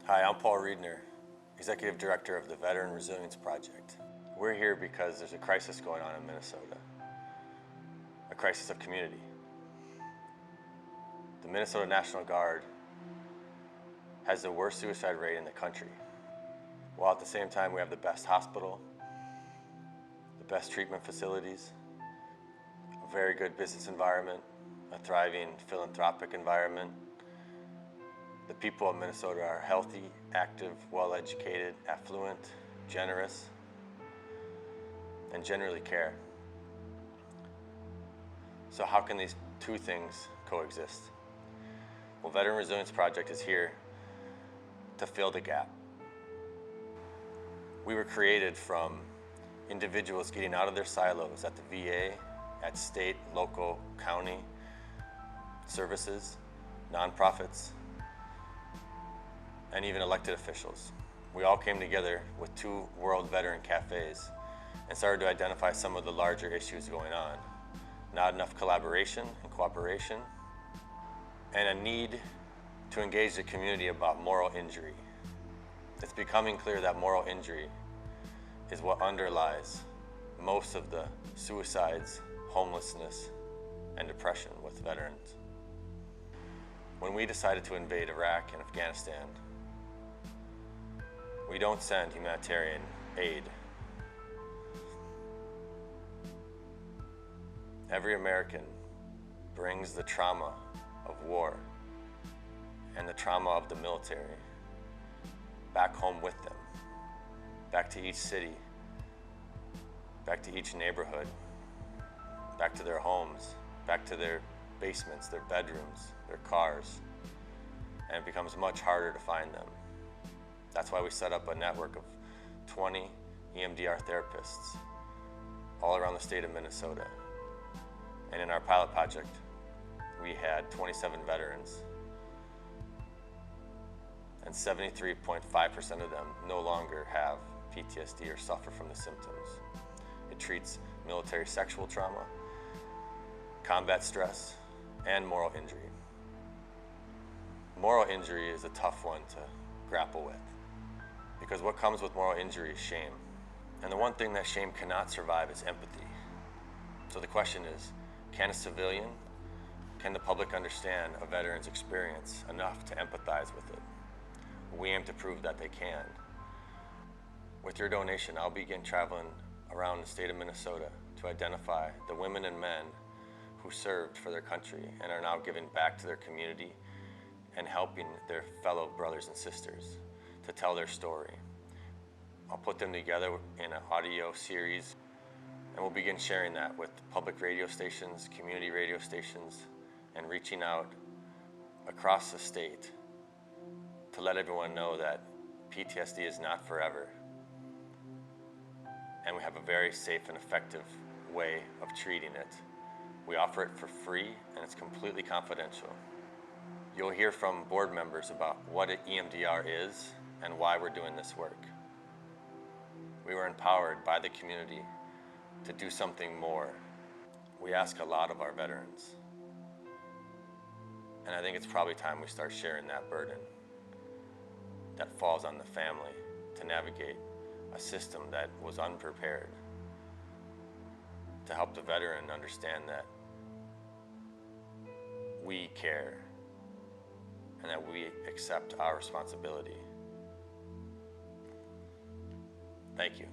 Hi, I'm Paul Riedner, Executive Director of the Veteran Resilience Project. We're here because there's a crisis going on in Minnesota, a crisis of community. The Minnesota National Guard has the worst suicide rate in the country, while at the same time we have the best hospital, the best treatment facilities, a very good business environment, a thriving philanthropic environment. The people of Minnesota are healthy, active, well-educated, affluent, generous, and generally care. So how can these two things coexist? Well, Veteran Resilience Project is here to fill the gap. We were created from individuals getting out of their silos at the VA, at state, local, county services, nonprofits, and even elected officials. We all came together with 2 World Veteran Cafes and started to identify some of the larger issues going on. Not enough collaboration and cooperation, and a need to engage the community about moral injury. It's becoming clear that moral injury is what underlies most of the suicides, homelessness, and depression with veterans. When we decided to invade Iraq and Afghanistan, we don't send humanitarian aid. Every American brings the trauma of war and the trauma of the military back home with them, back to each city, back to each neighborhood, back to their homes, back to their basements, their bedrooms, their cars, and it becomes much harder to find them. That's why we set up a network of 20 EMDR therapists all around the state of Minnesota. And in our pilot project, we had 27 veterans, and 73.5% of them no longer have PTSD or suffer from the symptoms. It treats military sexual trauma, combat stress, and moral injury. Moral injury is a tough one to grapple with, because what comes with moral injury is shame. And the one thing that shame cannot survive is empathy. So the question is, can a civilian, can the public understand a veteran's experience enough to empathize with it? We aim to prove that they can. With your donation, I'll begin traveling around the state of Minnesota to identify the women and men who served for their country and are now giving back to their community and helping their fellow brothers and sisters to tell their story. I'll put them together in an audio series, and we'll begin sharing that with public radio stations, community radio stations, and reaching out across the state to let everyone know that PTSD is not forever, and we have a very safe and effective way of treating it. We offer it for free, and it's completely confidential. You'll hear from board members about what EMDR is and why we're doing this work. We were empowered by the community to do something more. We ask a lot of our veterans, and I think it's probably time we start sharing that burden that falls on the family to navigate a system that was unprepared, to help the veteran understand that we care and that we accept our responsibility. Thank you.